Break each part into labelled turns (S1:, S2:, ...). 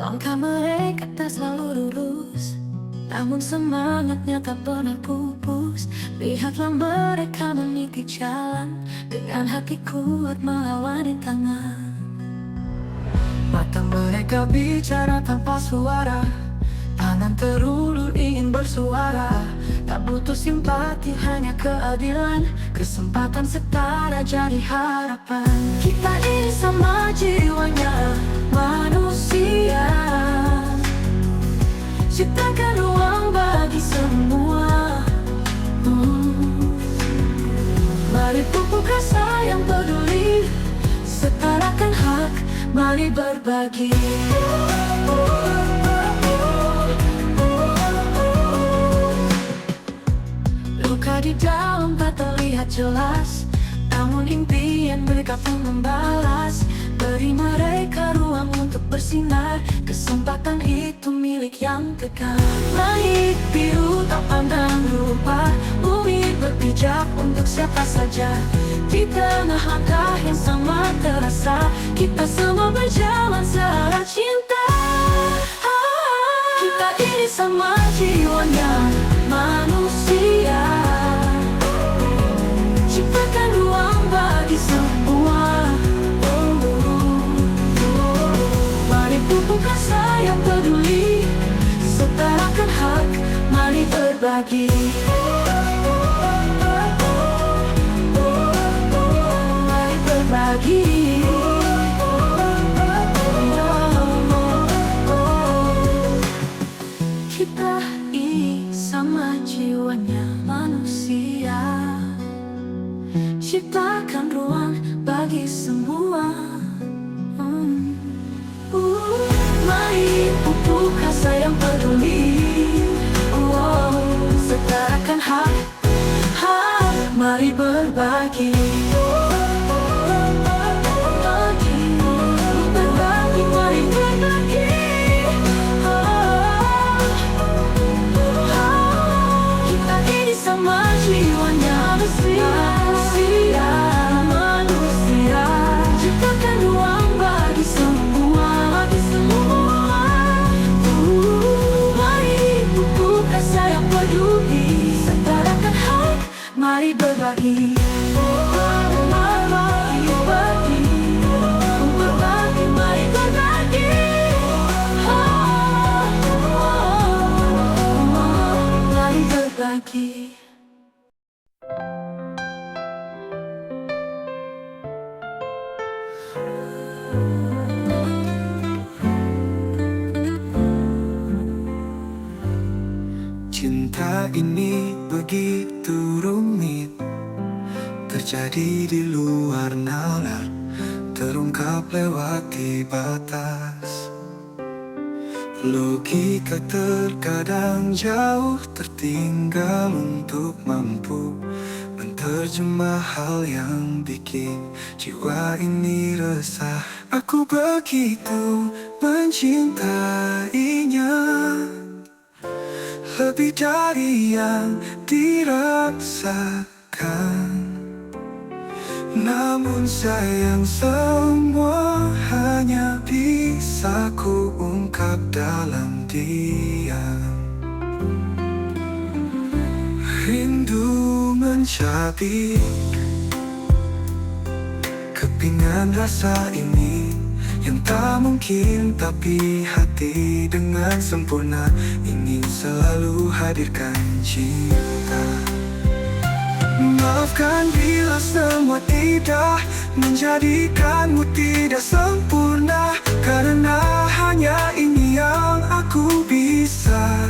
S1: Langkah mereka tak selalu lurus, namun semangatnya tak pernah pupus. Lihatlah mereka meniti jalan dengan hati kuat melawan rintangan. Mata mereka bicara tanpa suara, tangan terulur ingin bersuara. Tak butuh simpati, hanya keadilan, kesempatan setara jadi harapan. Kita ini sama jiwanya, manusia. Ciptakan ruang bagi semua. Mari pupuk rasa yang peduli, setarakan hak, mari berbagi. Luka di dalam tak terlihat jelas, namun impian mereka pun membalas. Beri mereka ruang untuk bersinar, kesempatan itu milik yang kekal. Langit biru tak pandang rupa, bumi berpijak untuk siapa saja. Di tengah langkah yang sama terasa, kita semua berjalan searah cinta. Kita ini sama jiwanya, manusia. Ciptakan ruang bagi semua. Mari pupuk rasa yang peduli, setarakan hak, mari berbagi. Mari berbagi. Kita ini sama jiwanya, manusia. Ciptakan ruang bagi semua. Mari pupuk rasa yang peduli. Setarakan hak, mari berbagi. Berbagi, mari berbagi. Kita ini sama jiwanya, manusia. Ciptakan ruang bagi semua. Mari pupuk rasa yang peduli, setarakan hak, mari berbagi. Berbagi, mari berbagi. Mari berbagi.
S2: Cinta ini begitu rumit, terjadi di luar nalar, terungkap lewati batas. Logika terkadang jauh tertinggal untuk mampu menerjemah hal yang bikin jiwa ini resah. Aku begitu mencintainya, lebih dari yang dirasakan. Namun sayang semua hanya bisa ku ungkap dalam diam. Rindu mencabik kepingan rasa ini yang tak mungkin, tapi hati dengan sempurna ingin selalu hadirkan cinta. Maafkan bila semua tidak menjadikanmu tidak sempurna, karena hanya ini yang aku bisa.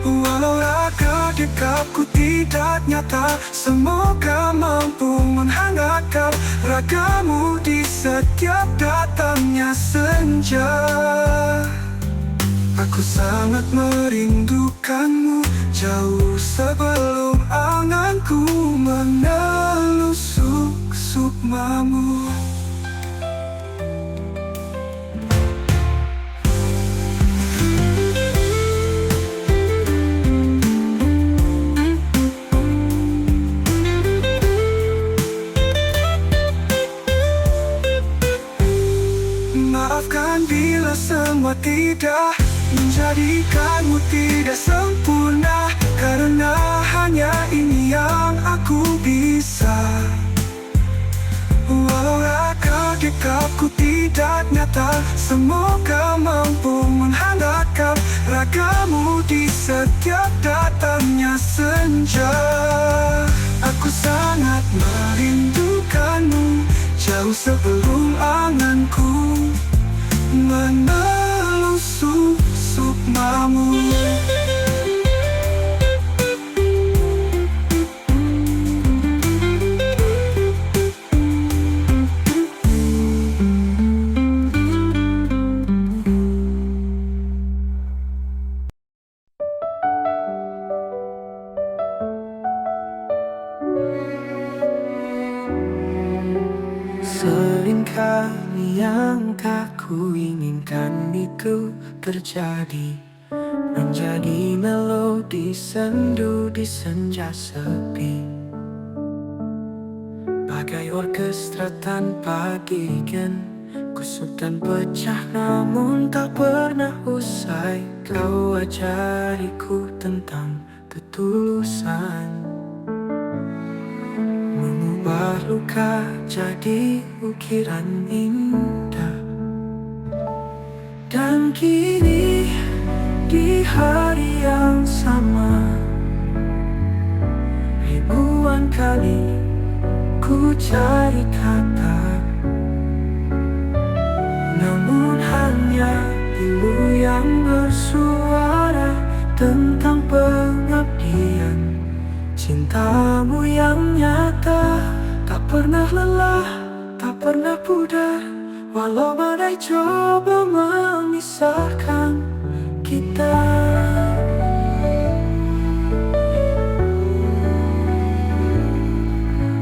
S2: Walau raga dekapku tidak nyata, semoga mampu menghangatkan ragamu di setiap datangnya senja. Aku sangat merindukanmu, jauh sebelum anganku menusuk sukmamu. maafkan bila semua tidak menjadikanmu tidak sempurna, karena hanya ini yang aku bisa. Walau rasa dekapku tidak nyata, semoga mampu menghangatkan ragamu di setiap datangnya senja. Aku sangat merindukanmu, jauh sebelum anganku menelusuk sukmamu. Seringkali yang tak kuinginkan itu terjadi, menjadi melodi sendu di senja sepi, bagai orkestra tanpa gigen, kusut dan pecah namun tak pernah usai. Kau ajariku tentang ketulusan, mengubah luka jadi ukiran indah. Dan kini di hari yang sama, ribuan kali ku cari kata, namun hanya pilu yang bersuara tentang pengabdian. Cintamu yang nyata, tak pernah lelah, tak pernah pudar, walau badai coba memisahkan kita.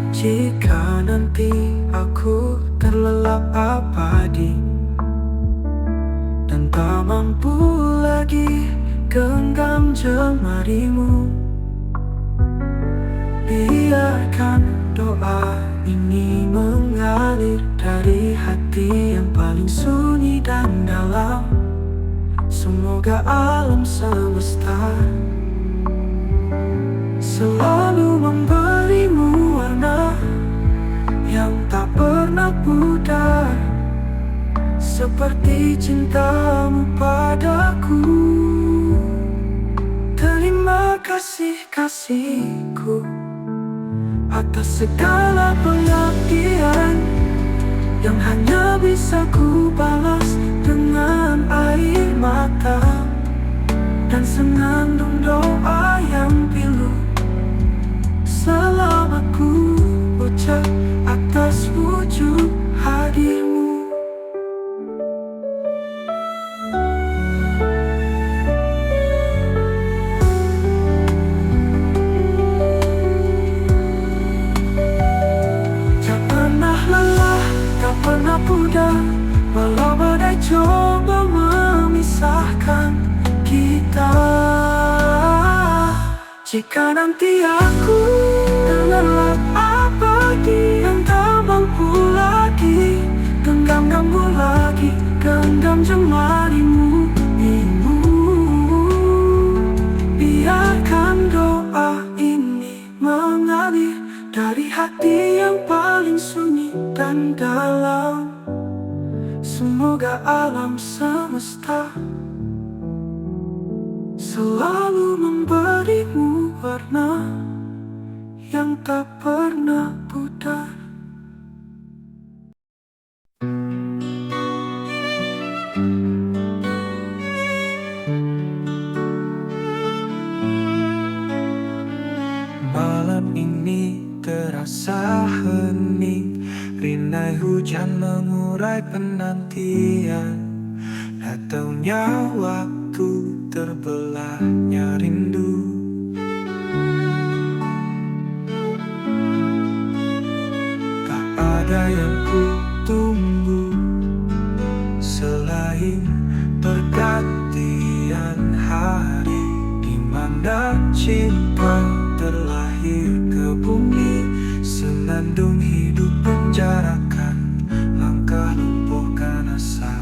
S2: Jika nanti aku terlelap abadi dan tak mampu lagi genggam jemarimu, biarkan doa ini mengalir dari hati yang paling sunyi dan dalam. Semoga alam semesta selalu memberimu warna yang tak pernah pudar, seperti cintamu padaku. Terima kasih kasihku atas segala pengabdian yang hanya bisa ku balas dengan air mata dan senandung doa yang pilu. Selamat ku ucap atas wujud hadirmu. Pernah pudar, walau badai coba memisahkan kita. Jika nanti aku terlelap abadi yang tak mampu lagi genggam kamu lagi, genggam jemarimu. Biarkan doa ini mengalir dari hati yang paling sunyi dan dalam. Semoga alam semesta selalu memberimu warna yang tak pernah pudar. Malam ini terasa hening, rinai hujan mengurai penantian. Datangnya waktu terbelahnya rindu. Tak ada yang ku tunggu selain pergantian hari, di mana cinta terlahir ke bumi. Senandung hidup penjarakan langkah lumpuhkan asa.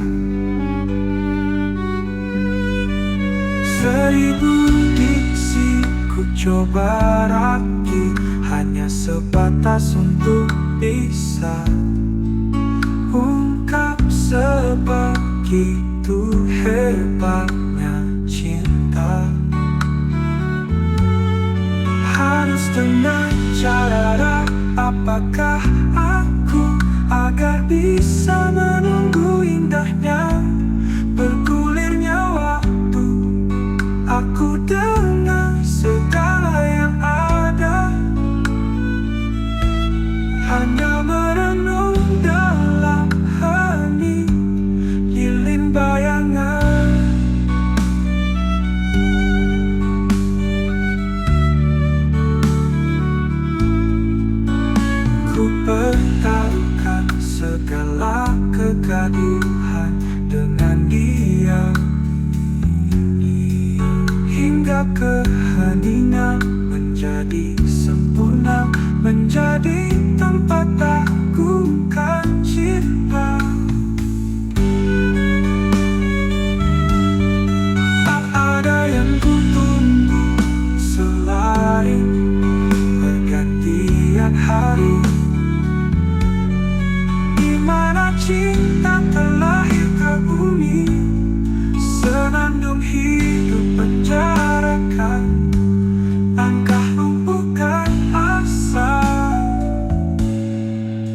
S2: Seribu diksi ku coba rakit, hanya sebatas untuk bisa ungkap sebegitu hebatnya cinta. Harus dengan cara apakah aku agar bisa menunggu indahnya bergulirnya waktu. Aku dengan segala yang ada hanya merenung dalam hening lilin bayangan. Ku petakan segala kegaduhan dengan dia, hingga keheningan menjadi sempurna, menjadi tempat agunkan cinta. Tak ada yang ku tunggu selain pergantian hari, di mana cinta terlahir ke bumi. Senandung hidup penjarakan, langkah lumpuhkan asa.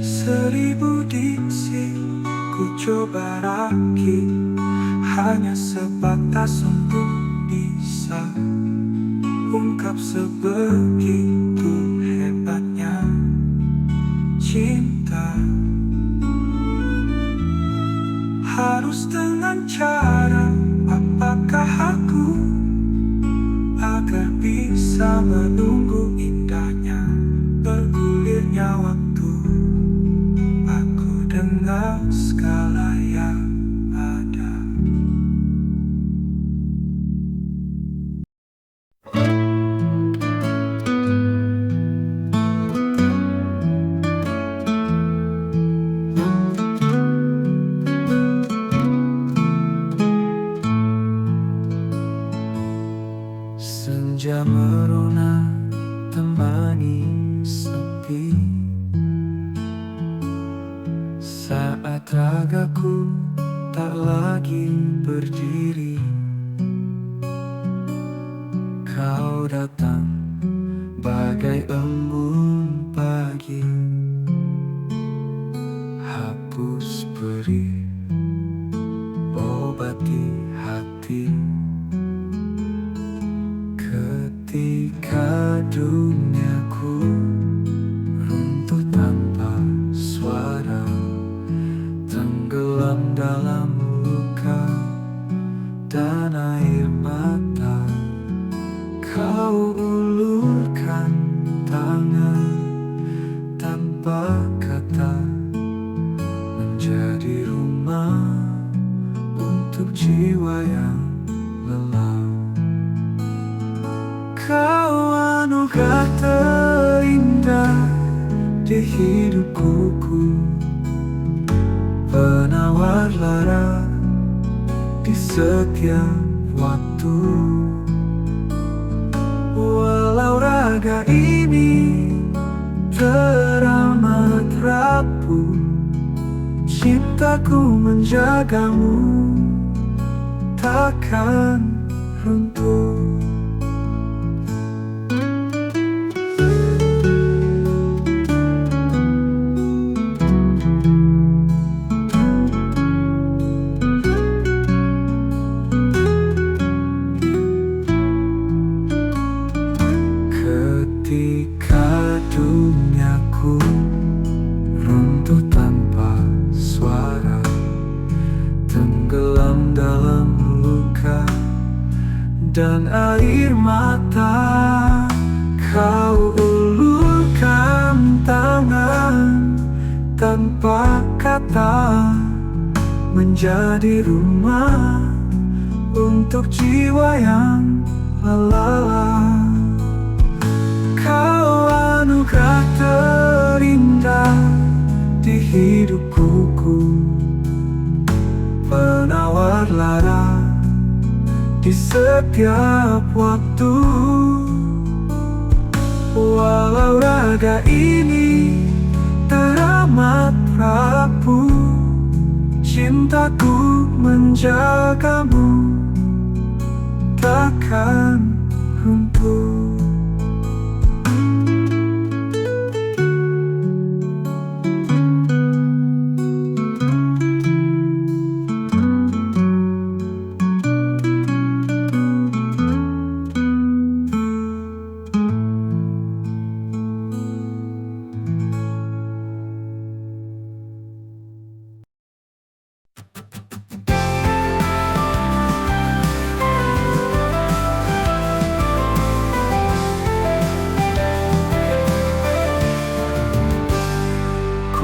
S2: Seribu diksi ku coba rakit, hanya sebatas untuk bisa ungkap sebegitu hebatnya cinta. Harus dengan cara apakah aku agar bisa menunggu indahnya bergulirnya waktu. Aku dengan segala yang ada. Senja merona temani sepi, saat ragaku tak lagi berdiri. Kau datang bagai embun pagi, hapus perih, obati hati. Ketika duniaku runtuh tanpa suara, tenggelam dalam luka dan air mata, kau ulurkan tangan tanpa kata, menjadi rumah untuk jiwa yang lelah. Kau anugerah terindah di hidupku, penawar lara di setiap waktu. Walau raga ini teramat rapuh, cintaku menjagamu takkan runtuh. Ketika duniaku runtuh tanpa suara, tenggelam dalam luka dan air mata, kau ulurkan tangan tanpa kata, menjadi rumah untuk jiwa yang lelah. Kau anugerah terindah di hidupku, penawar lara di setiap waktu. Walau raga ini teramat rapuh, cintaku menjagamu takkan runtuh.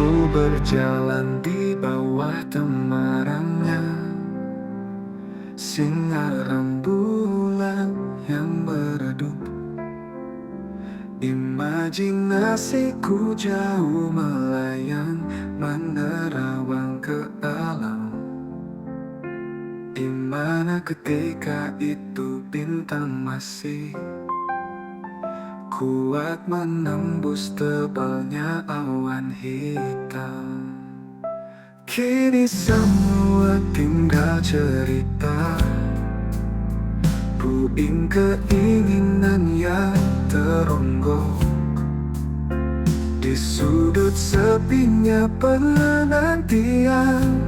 S2: Ku berjalan di bawah temaramnya sinar rembulan yang meredup. Imajinasiku jauh melayang menerawang ke alam. Dimana ketika itu bintang masih kuat menembus tebalnya awan hitam. Kini semua tinggal cerita, puing keinginan yang teronggok. Di sudut sepinya penantian,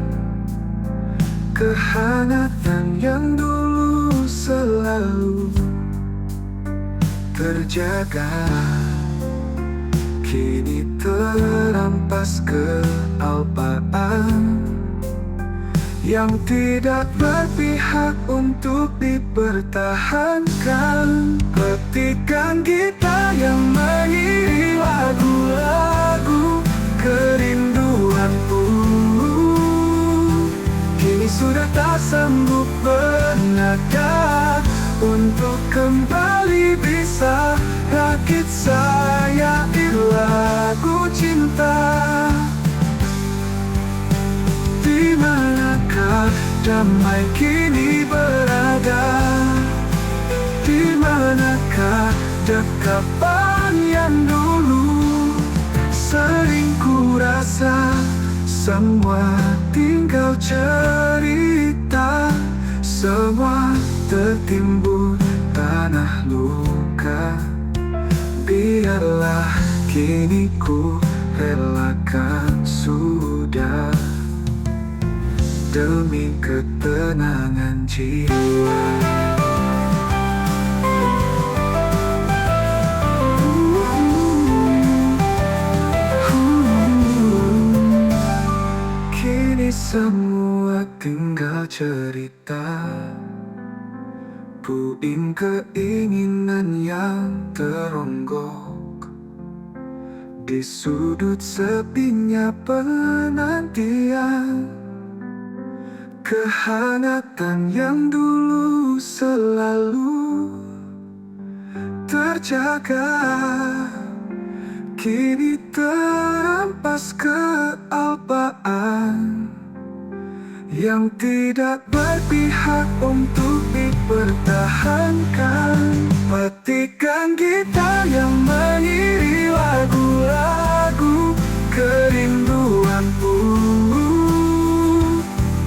S2: kehangatan yang dulu selalu terjaga, kini terampas kealpaan yang tidak berpihak untuk dipertahankan. Petikan gitar yang mengiringi lagu-lagu kerinduanku kini sudah tak sanggup bernada untuk kembali bisa rakit sayair lagu cinta. Di manakah damai kini berada? Di manakah dekapan yang dulu sering ku rasa? Semua tinggal cerita, semua tertimbun tanah luka. Biarlah kini ku relakan sudah demi ketenangan jiwa. Kini semua tinggal cerita, puing keinginan yang teronggok. Di sudut sepinya penantian, kehangatan yang dulu selalu terjaga, kini terampas kealpaan yang tidak berpihak untuk dipertahankan. Petikan gitar yang mengiringi lagu-lagu kerinduanku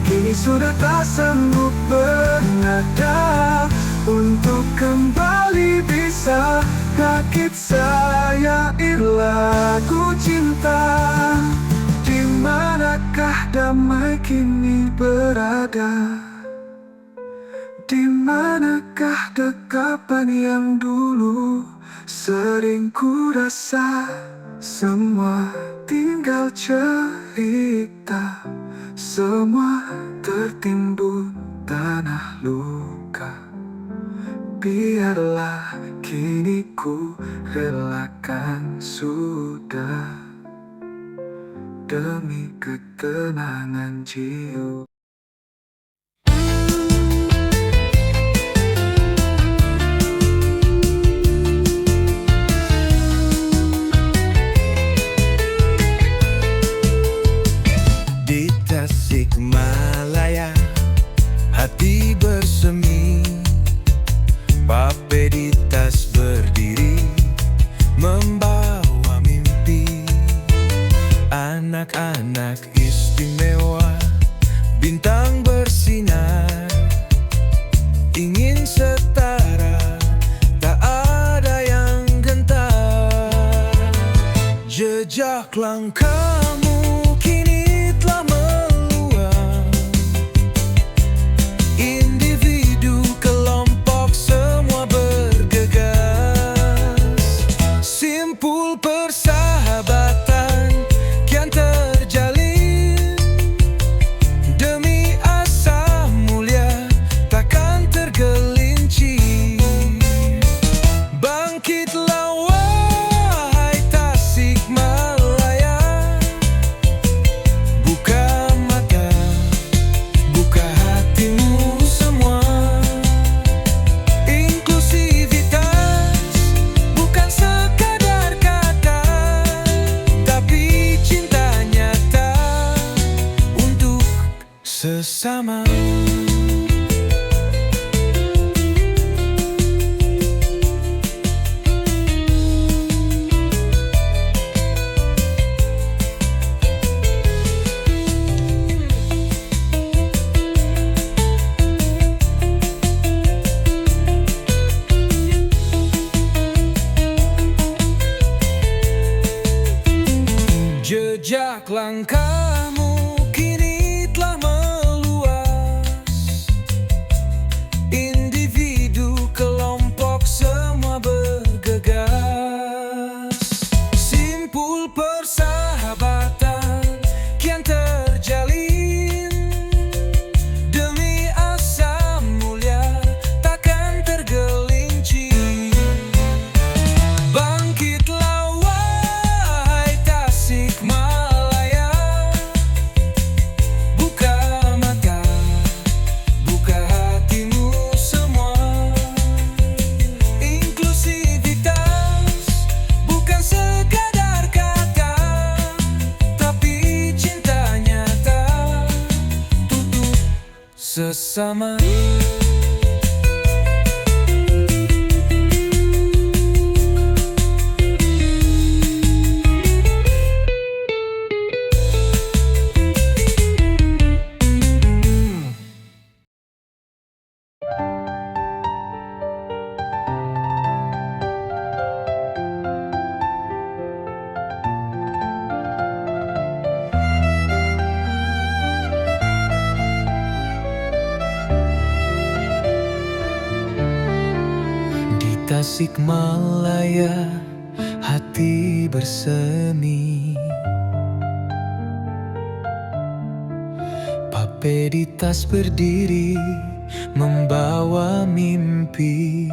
S2: kini sudah tak sanggup bernada untuk kembali bisa rakit sayair lagu cinta. Di manakah damai kini berada? Di manakah dekapan yang dulu sering ku rasa? Semua tinggal cerita, semua tertimbun tanah luka. Biarlah kini ku relakan sudah demi ketenangan jiwa.
S3: Di Tasikmalaya hati bersemi,
S2: langkahmu kini telah meluas. Individu, kelompok, semua bergegas. Simpul persahabatan kian terjalin. Demi asa mulia takkan tergelincir. Bangkitlah wahai Tasikmalaya, buka mata, buka hatimu semua. Inklusivitas bukan sekadar kata, tapi cinta nyata untuk sesama. Jejak langkahmu kini telah meluas. Individu, kelompok, semua bergegas. Simpul persahabatan kian terjalin. Demi asa mulia takkan tergelincir. Bangkitlah wahai Tasikmalaya, buka mata, buka hatimu semua. Inklusivitas bukan sekadar kata, tapi cinta nyata untuk sesama. Di Tasikmalaya hati bersemi. Papeditas berdiri membawa mimpi.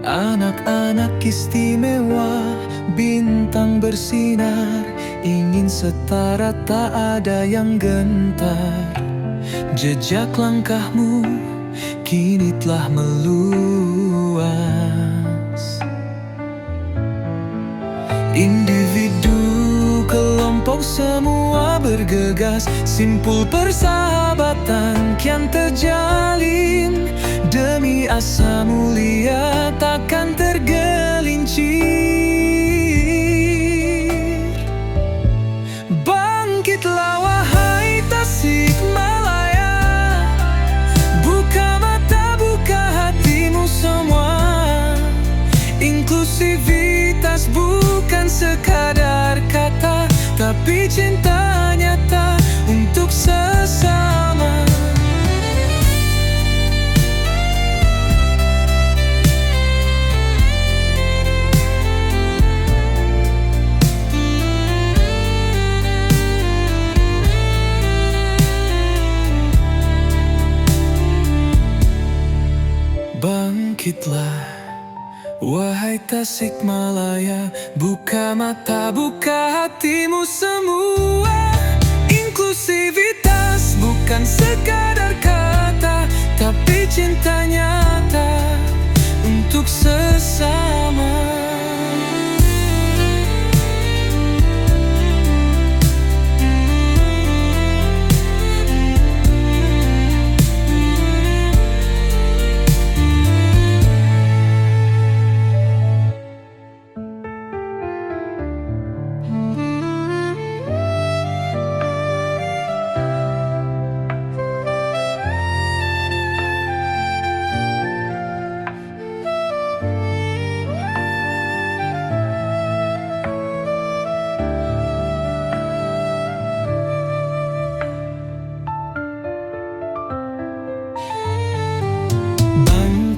S2: Anak-anak istimewa, bintang bersinar, ingin setara tak ada yang gentar. Jejak langkahmu kini telah meluas. Individu, kelompok, semua bergegas. Simpul persahabatan kian terjalin. Demi asa mulia takkan tergelincir. Bangkitlah wahai Tasikmalaya, buka mata, buka hatimu semua. Inklusivitas bukan sekadar kata, tapi cinta nyata untuk sesama. Bangkitlah wahai Tasikmalaya, buka mata, buka hatimu semua. Inklusivitas bukan sekadar kata, tapi cinta nyata untuk sesama.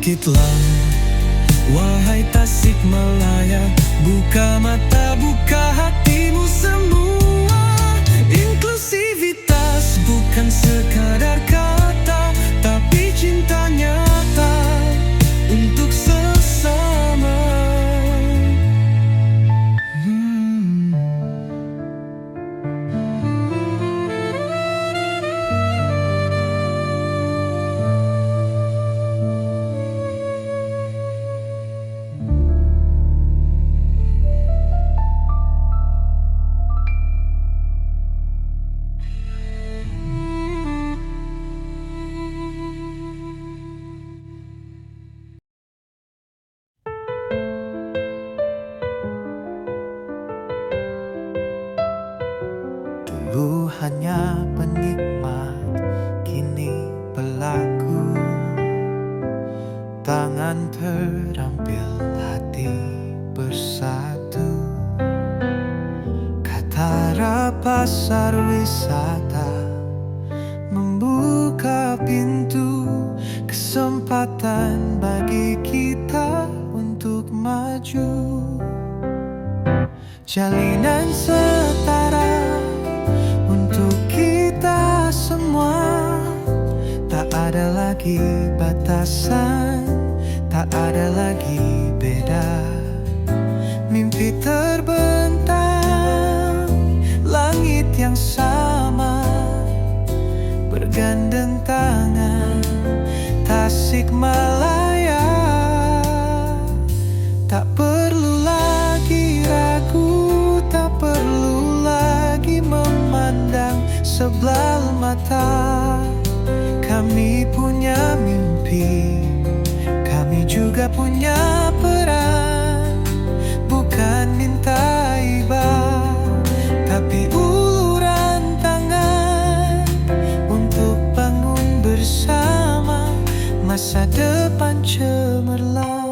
S2: Bangkitlah, wahai Tasikmalaya, buka mata, buka hatimu semua. Inklusivitas bukan sekadar kata, tapi cinta nyata untuk sesama.
S3: Dulu hanya penikmat, kini pelaku. Tangan terampil, hati bersatu. Katara pasar wisata membuka pintu kesempatan bagi kita untuk maju. Jalinan setara untuk kita semua. Tak ada lagi batasan, tak ada lagi beda. Mimpi terbentang, langit yang sama, bergandeng tangan. Tasikmalaya, tak perlu lagi ragu, tak perlu lagi memandang sebelah mata. Kami punya mimpi, kami juga punya peran. Bukan minta iba, tapi uluran tangan untuk bangun bersama masa depan cemerlang.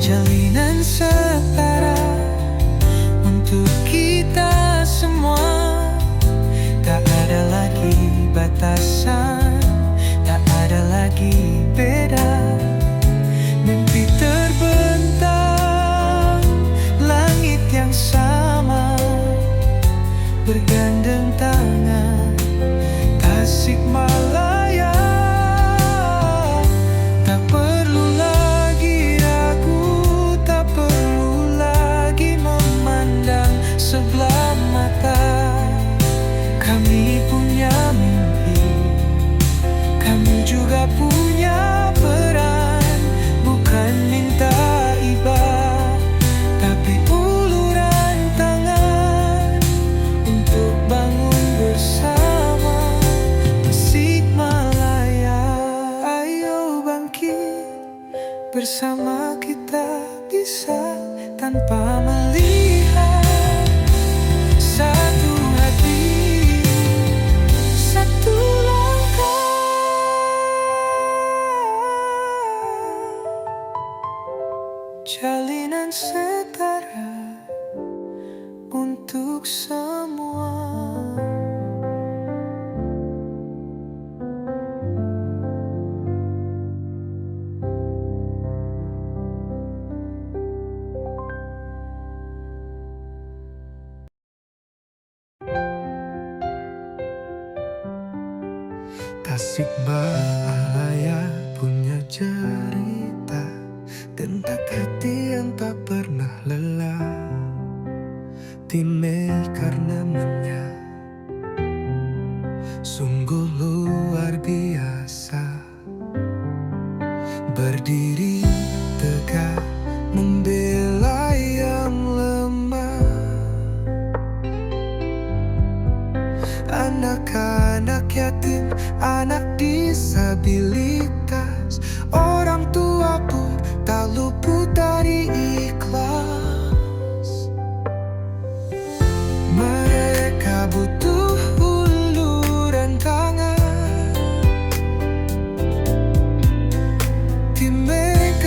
S3: Jalinan setara untuk kita semua. Tak ada lagi batasan, tak ada lagi beda. Mimpi terbentang, langit yang sama, bergandeng tangan. Tasikmalaya, tak perlu lagi ragu, tak perlu lagi memandang sebelah mata. Kami punya mimpi, kami juga punya peran. Bukan minta iba, tapi uluran tangan untuk bangun bersama Tasikmalaya. Ayo bangkit, bersama kita bisa tanpa melihat. Satu hati, satu langkah. Jalinan setara untuk semua. Tasikmalaya punya cerita tentang hati yang tak pernah lelah. Timekar namanya, sungguh luar biasa. Berdiri tegak membela yang lemah. Anak-anak yatim, anak disabilitas, orang tua pun tak luput dari ikhlas. Mereka butuh uluran tangan. Timekar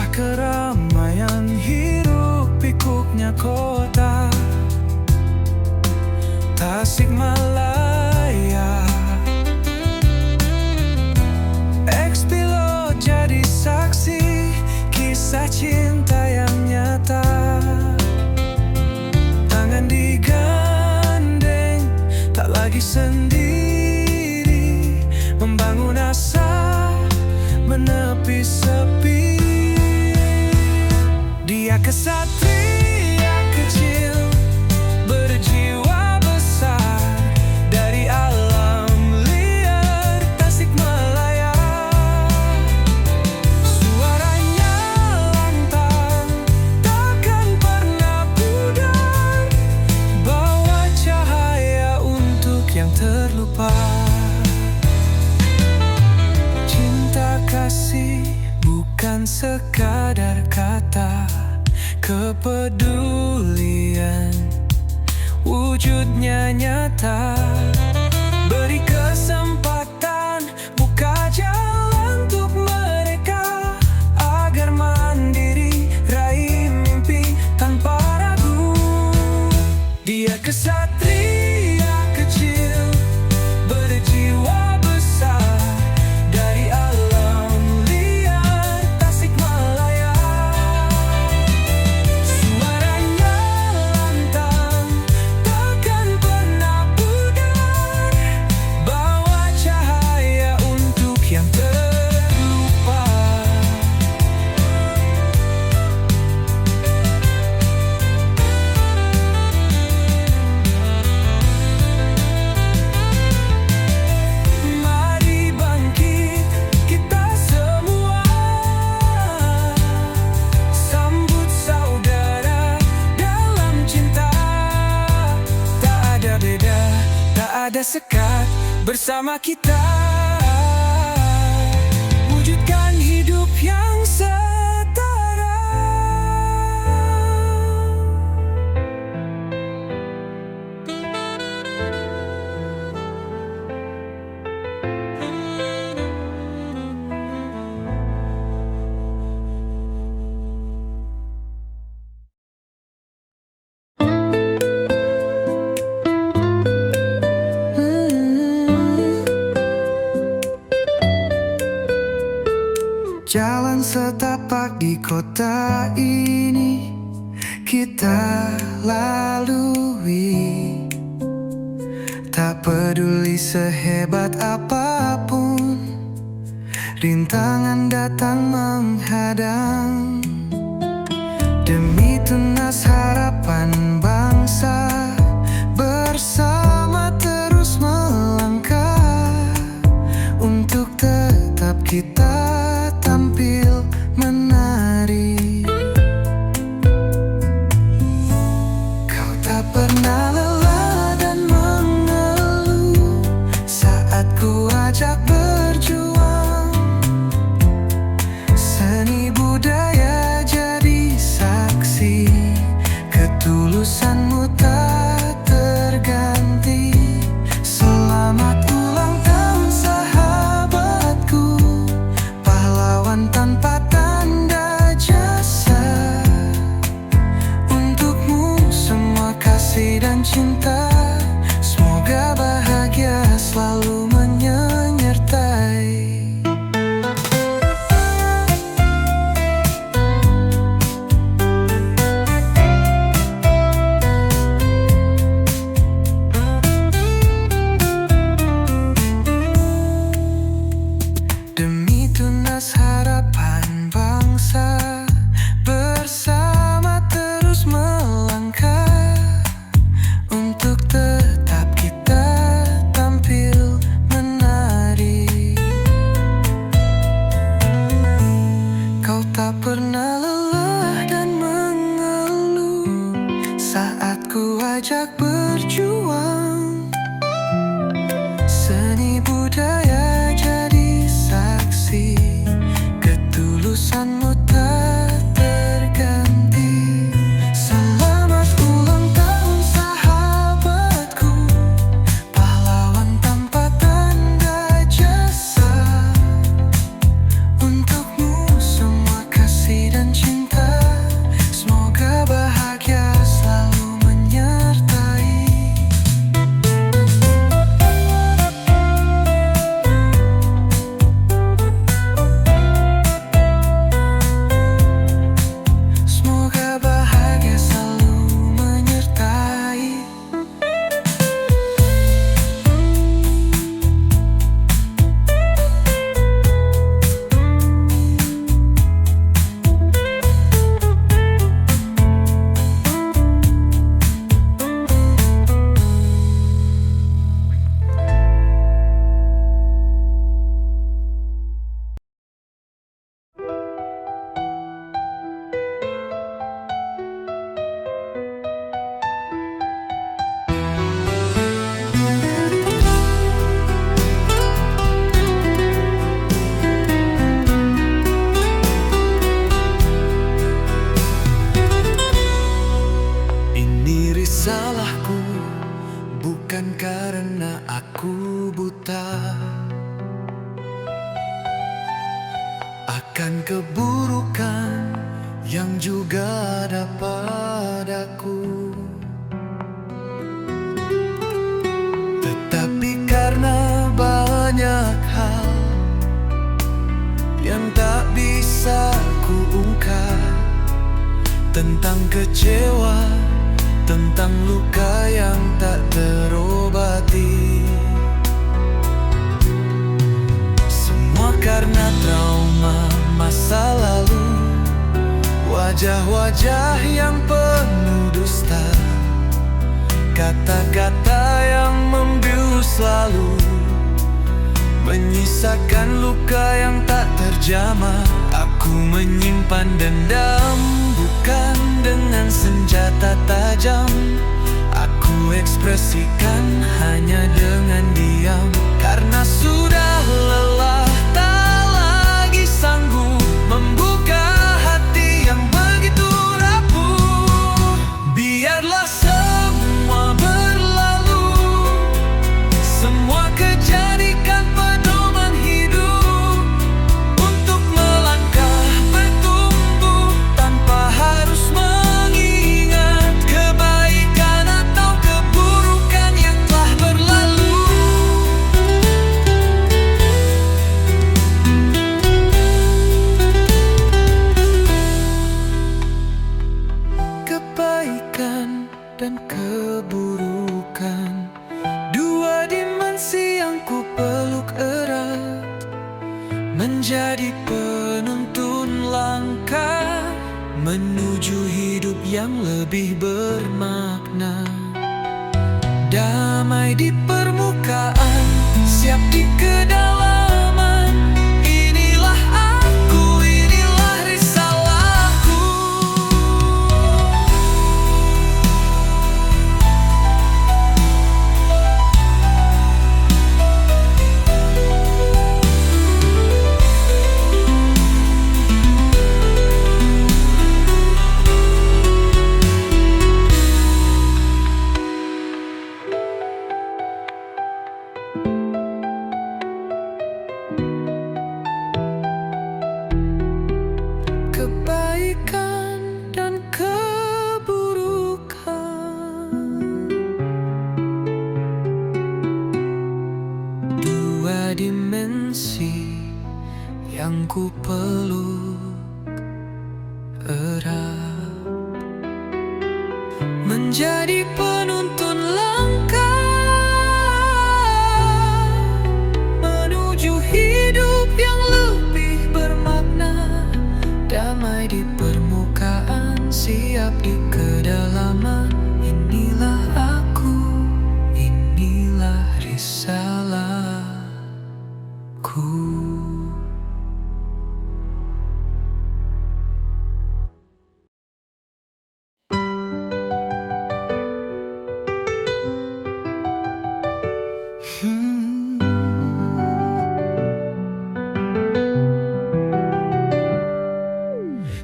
S2: tengah keramaian hiruk pikuknya kota Tasikmalaya. Ex-pilot jadi saksi kisah cinta yang nyata. Tangan digandeng, tak lagi sendiri, membangun asa, menepi sepi. Dia kesatria kecil, berjiwa besar, dari alam liar Tasikmalaya. Suaranya lantang, takkan pernah pudar, bawa cahaya untuk yang terlupa. Cinta kasih bukan sekadar kata, kepedulian wujudnya nyata. Beri kesempatan, buka jalan untuk mereka, agar mandiri raih mimpi tanpa ragu. Dia kesatria kecil, berjiwa besar, dari alam liar Tasikmalaya. Suaranya lantang, takkan pernah pudar, bawa cahaya untuk yang terlupa. Mari bangkit kita semua, sambut saudara dalam cinta. Tak ada beda, tak ada sekat, bersama kita wujudkan hidup yang setara.
S3: Jalan setapak di kota ini kita lalui, tak peduli sehebat apapun rintangan datang menghadang. Demi tunas harapan bangsa, bersama terus melangkah, untuk tetap kita tampil menari. Kau tak pernah lelah dan mengeluh saat ku ajak berjuang. Seni budaya jadi saksi, ketulusanmu tak tergantung. karena aku buta akan keburukan yang juga ada padaku. Tetapi karena banyak hal yang tak bisa kuungkap, tentang kecewa, tentang luka yang tak terobati, semua karena trauma masa lalu, wajah-wajah yang penuh dusta, kata-kata yang membius selalu, menyisakan luka yang tak terjamah. Aku menyimpan dendam bukan dengan senjata tajam, aku ekspresikan hanya dengan diam, karena sudah lelah, tak lagi sanggup membuka hati yang begitu rapuh. Biarlah semua berlalu, semua kejadikan pedoman hidup untuk melangkah bertumbuh tanpa harus mengingat kebaikan atau keburukan yang telah berlalu. Kebaikan dan keburukan, dua dimensi yang ku peluk erat, menjadi penuntun langkah menuju hidup yang lebih bermakna. Damai di permukaan, siap di kedalaman. Inilah aku, inilah risalahku. Kebaikan dan keburukan, dua dimensi yang ku peluk erat, menjadi penuntun langkah menuju hidup yang lebih bermakna. Damai di permukaan, siap di kedalaman. Inilah aku, inilah risalahku.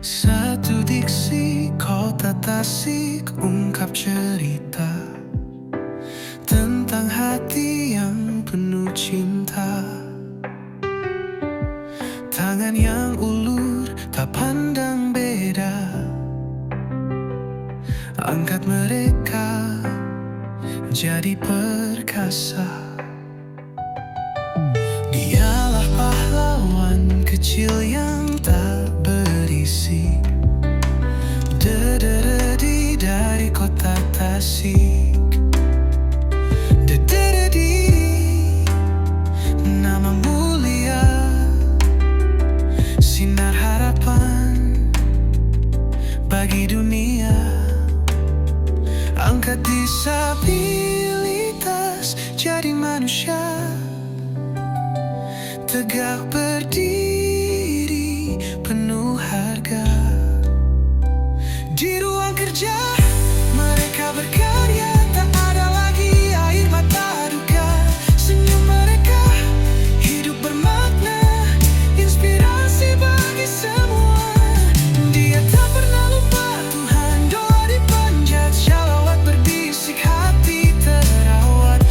S3: Satu diksi kota Tasik ungkap cerita tentang hati yang penuh cinta. Tangan yang ulur tak pandang beda, angkat mereka jadi perkasa. Dialah pahlawan kecil yang tak berisi, Dederedi dari kota Tasik. Dederedi, nama mulia, sinar harapan bagi dunia. Angkat disabilitas jadi manusia, tegak berdiri penuh harga. Di ruang kerja mereka berkarya, tak ada lagi air mata duka. Senyum mereka hidup bermakna, inspirasi bagi semua. Dia tak pernah lupa Tuhan, doa dipanjat, shalawat berbisik, hati terawat.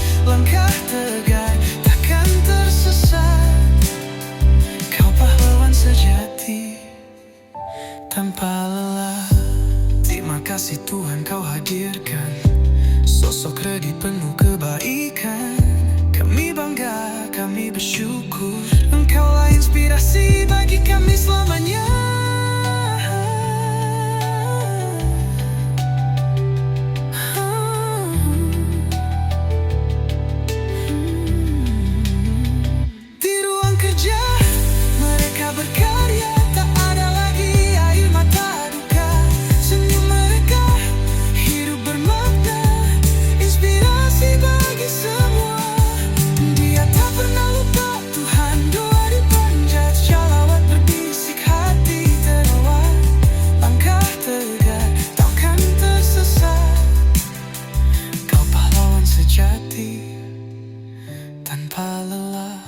S3: tanpa lelah.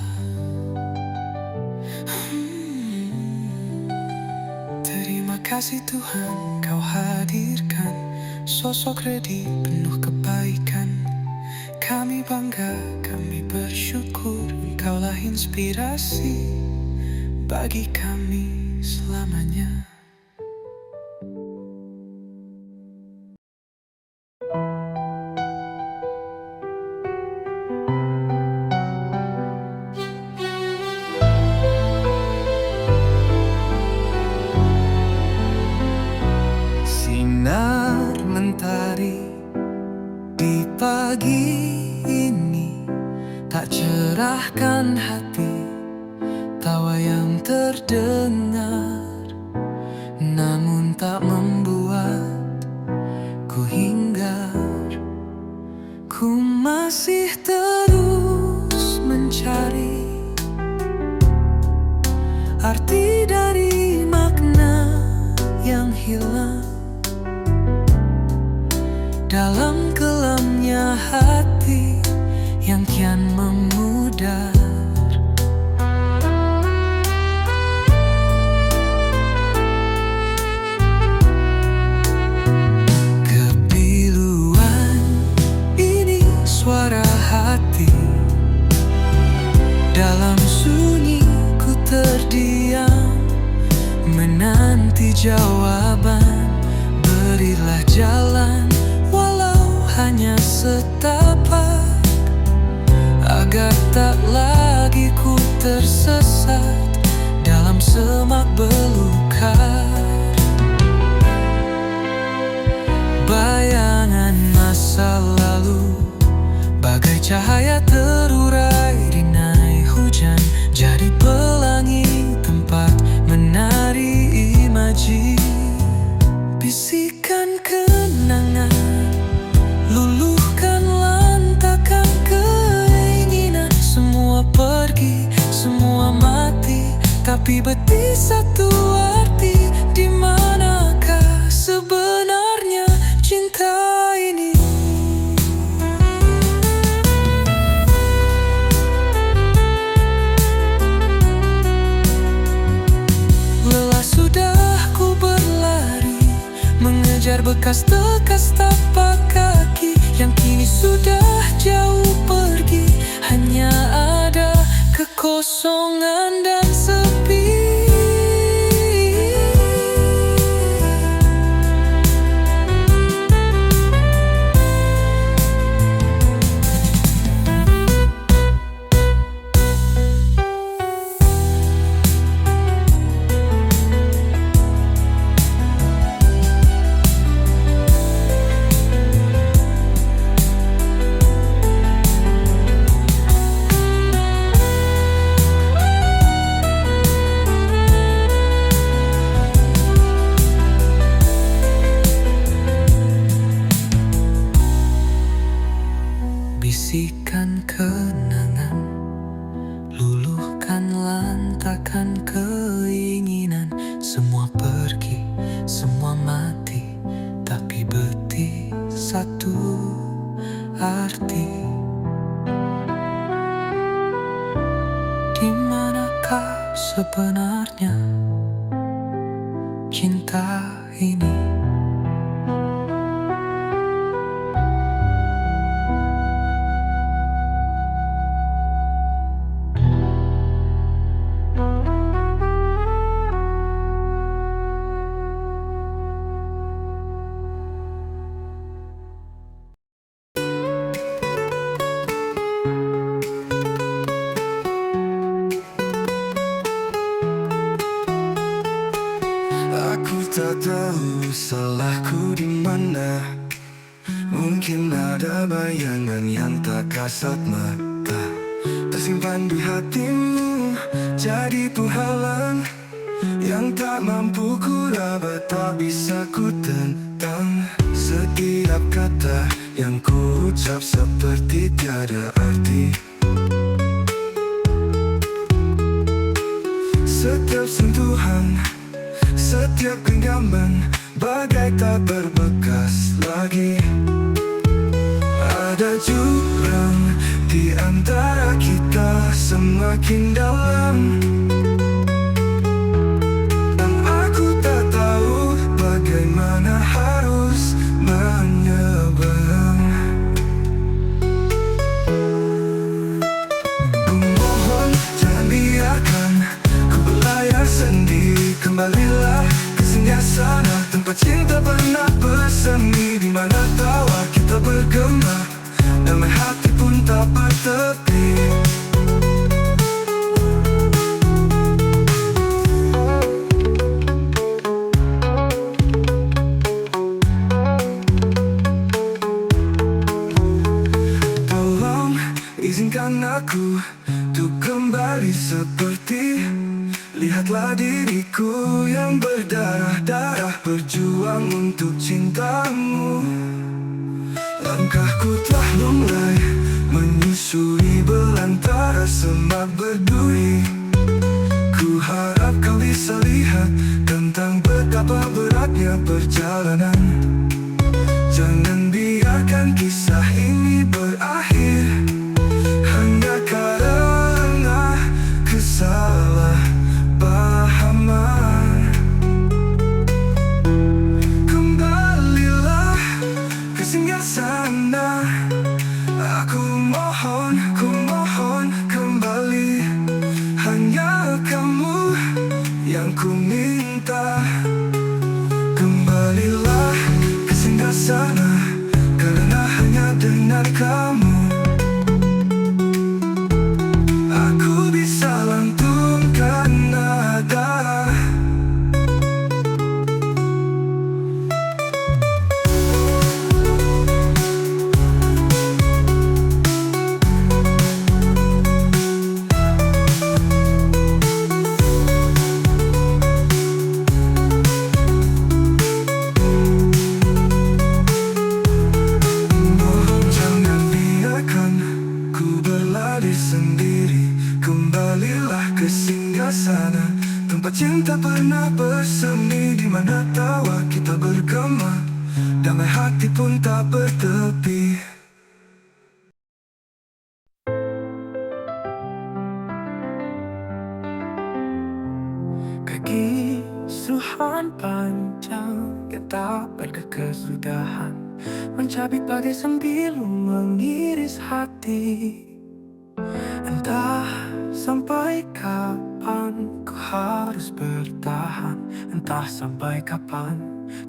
S3: Terima kasih Tuhan, Kau hadirkan sosok Redi penuh kebaikan. Kami bangga, kami bersyukur, Engkaulah inspirasi bagi kami selamanya. Sinar mentari di pagi ini tak cerahkan hati, tawa yang terdengar namun tak membuat ku hinggap. Ku masih terus mencari arti dari makna yang hilang dalam kelamnya hati yang kian memudar. Kepiluan ini suara hati, dalam sunyi ku terdiam menanti jawaban. Berilah jalan walau hanya setapak, agar tak lagi ku tersesat dalam semak belukar. Bayangan masa lalu bagai cahaya terurai di naik hujan, jadi pelangi tempat menari imaji. Bisikan kenangan, luluhkan lantakan keinginan. Semua pergi, semua mati, tapi beti satu arti. Di manakah sebenarnya cinta ini? Lelah sudah ku berlari, mengejar bekas-bekas tapak kaki yang kini sudah jauh pergi. Hanya ada kekosongan dan sepi. Bisikan kenangan, luluhkan lantakan keinginan. Semua pergi, semua mati, tapi beti satu arti. Di manakah sebenarnya cinta ini?
S2: Aku tak tahu salahku di mana. Mungkin ada bayangan yang tak kasat mata, tersimpan di hatimu, jadi penghalang yang tak mampu ku raba, tak bisa ku tentang. Setiap kata yang ku ucap seperti tiada arti. Setiap sentuhan, setiap genggaman bagai tak berbekas lagi. Ada jurang di antara kita, semakin dalam. Dan aku tak tahu bagaimana harus menyeberang. Ku mohon jangan biarkan ku berlayar sendiri. Kembalilah ke singgahsana tempat cinta pernah bersemi, di mana tawa kita bergema, damai hati pun tak bertepi. Tolong izinkan aku untuk kembali seperti, lihatlah diriku yang berdarah-darah berjuang untuk cintamu. Langkahku telah mulai menyusuri belantara semak berduri. Ku harap kau bisa lihat tentang betapa beratnya perjalanan. Jangan biarkan kisah ini berakhir hanya karena kesalahpahaman. Kembalilah ke singgahsana, aku mohon kembali. Hanya kamu yang ku minta. Kembalilah ke singgahsana, karena hanya dengan kamu aku bisa lantunkan nada. Mohon jangan biarkan ku berlari sendiri. Kembalilah ke singgahsana tempat cinta pernah bersemi, di mana tawa kita bergema, damai hati pun tak bertepi. Kekisuhan panjang yang tak berkesudahan, mencabik bagai sembilu mengiris hati. Entah sampai kapan ku harus bertahan, entah sampai kapan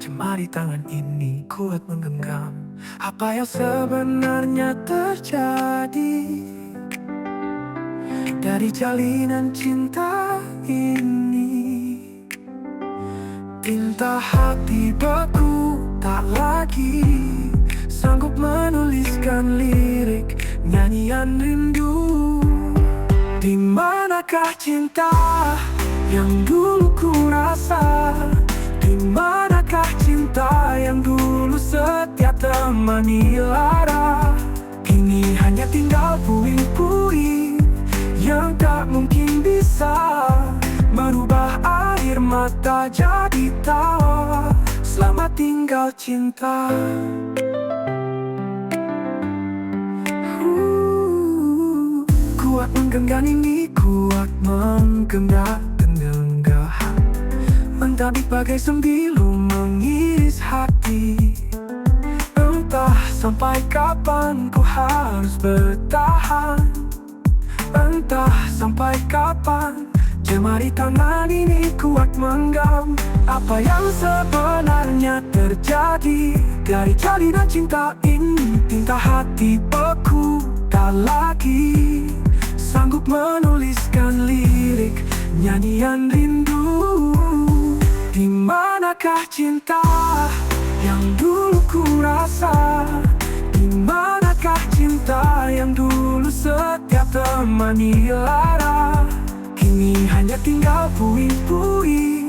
S2: jemari tangan ini kuat menggenggam apa yang sebenarnya terjadi dari jalinan cinta ini. Tinta hati beku tak lagi sanggup menuliskan lirik nyanyian rindu. Di manakah cinta yang dulu ku rasa? Di manakah cinta yang dulu setia temani lara? Kini hanya tinggal puing-puing yang tak mungkin bisa merubah air mata jadi tawa. Selamat tinggal cinta. Kuat menggenggam ini, kuat menggenggam tenenggahan, mentabik bagai sembilu mengiris hati. Entah sampai kapan ku harus bertahan, entah sampai kapan jemari tangan ini kuat menggenggam apa yang sebenarnya terjadi dari jalinan cinta ini. Tinta hati beku tak lagi sanggup menuliskan lirik nyanyian rindu. Di manakah cinta yang dulu ku rasa? Di manakah cinta yang dulu setiap temani lara? Kini hanya tinggal puing-puing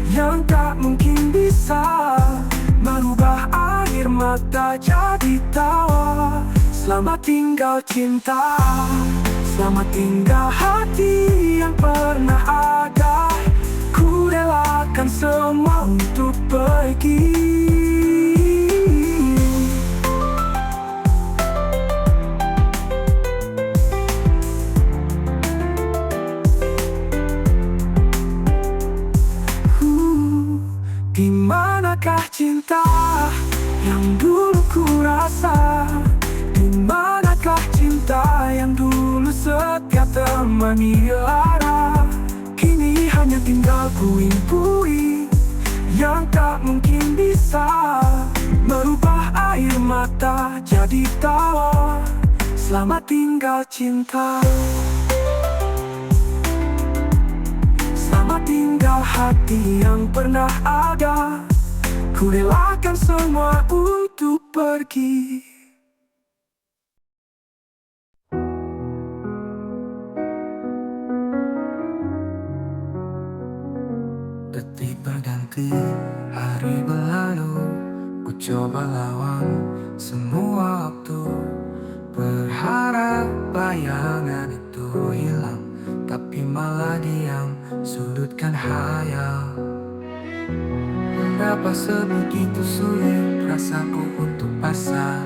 S2: yang tak mungkin bisa merubah air mata jadi tawa. Selamat tinggal cinta, selamat tinggal hati yang pernah ada. Ku relakan semua untuk pergi. menemani lara. Kini hanya tinggal puing-puing yang tak mungkin bisa merubah air mata jadi tawa. Selamat tinggal cinta, selamat tinggal hati yang pernah ada. Ku relakan semua untuk pergi. Detik berganti, hari berlalu. Ku coba lawan semua waktu, berharap bayangan itu hilang, tapi malah diam, sudutkan hayal. Mengapa sebegitu sulit rasaku untuk pasrah,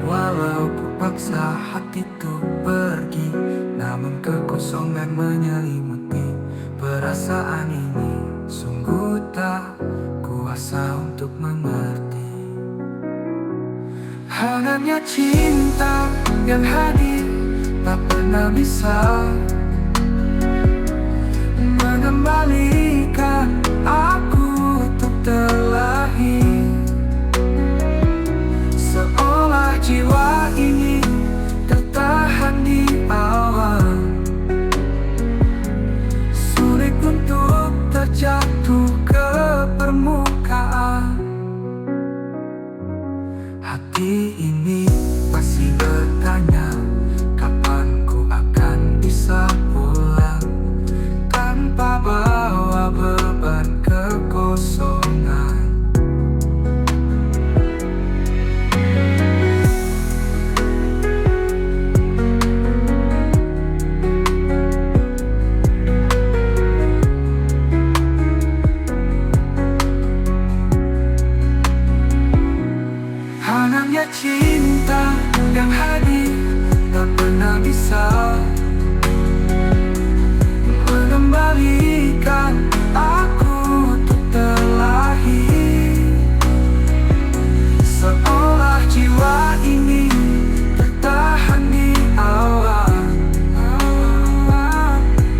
S2: walau ku paksa hatiku pergi, namun kekosongan menyelimuti perasaan ini. Sungguh tak kuasa untuk mengerti hangatnya cinta yang hadir tak pernah bisa mengembalikan aku untuk terlahir. Seolah jiwa ini tertahan di awal, sulit untuk terjatuh ke permukaan. Hati ini masih bertanya, kapan ku akan bisa pulang tanpa bawa beban kekosongan. Hangatnya cinta yang hadir tak pernah bisa mengembalikan aku untuk terlahir. Seolah jiwa ini tertahan di awal,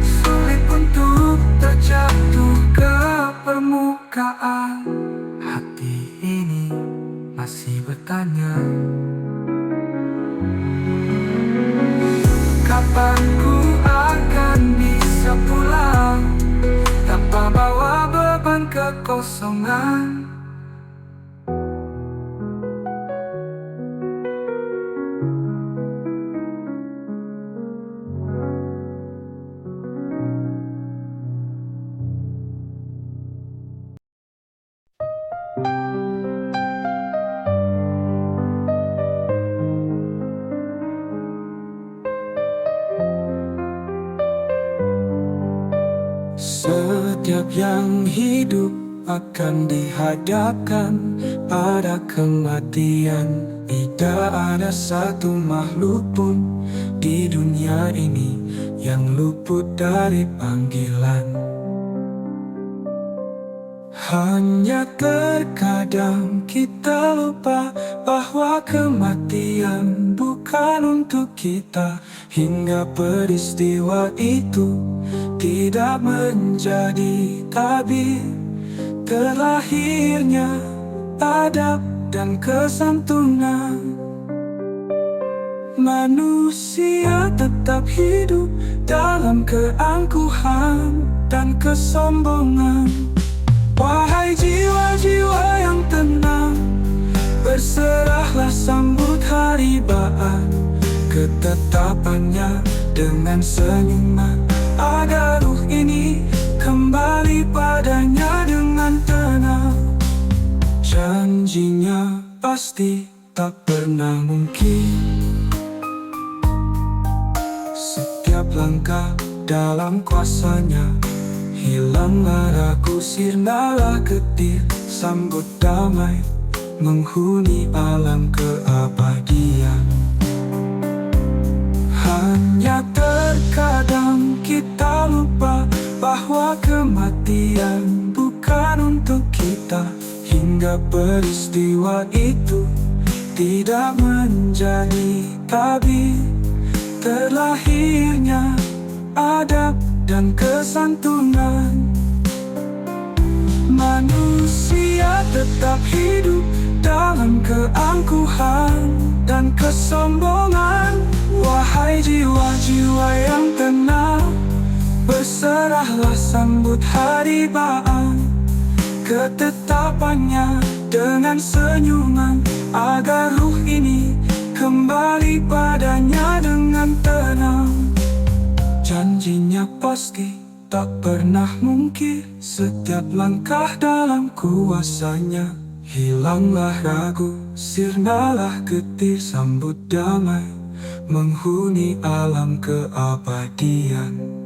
S2: sulit untuk terjatuh ke permukaan. Hati ini masih bertanya, kapan ku akan bisa pulang tanpa bawa beban kekosongan. Setiap yang hidup akan dihadapkan pada kematian. Tidak ada satu makhluk pun di dunia ini yang luput dari panggilan. Hanya terkadang kita lupa bahwa kematian bukan untuk kita, hingga peristiwa itu tidak menjadi tabir terlahirnya adab dan kesantunan. Manusia tetap hidup dalam keangkuhan dan kesombongan. Wahai jiwa-jiwa yang tenang, berserahlah, sambut haribaan ketetapannya dengan senyuman, agar ruh ini kembali padanya dengan tenang. Janjinya pasti tak pernah mungkin. Setiap langkah dalam kuasanya, hilanglah ragu, sirnalah getir, sambut damai, menghuni alam keabadian. Hanya terkadang kita lupa bahwa kematian bukan untuk kita, hingga peristiwa itu tidak menjadi tabir terlahirnya adab dan kesantunan. Manusia tetap hidup dalam keangkuhan dan kesombongan. Wahai jiwa-jiwa yang tenang, berserahlah sambut hari baan ketetapannya dengan senyuman, agar ruh ini kembali padanya dengan tenang. Janjinya pasti tak pernah mungkin, setiap langkah dalam kuasanya. Hilanglah ragu, sirnalah getir, sambut damai menghuni alam keabadian.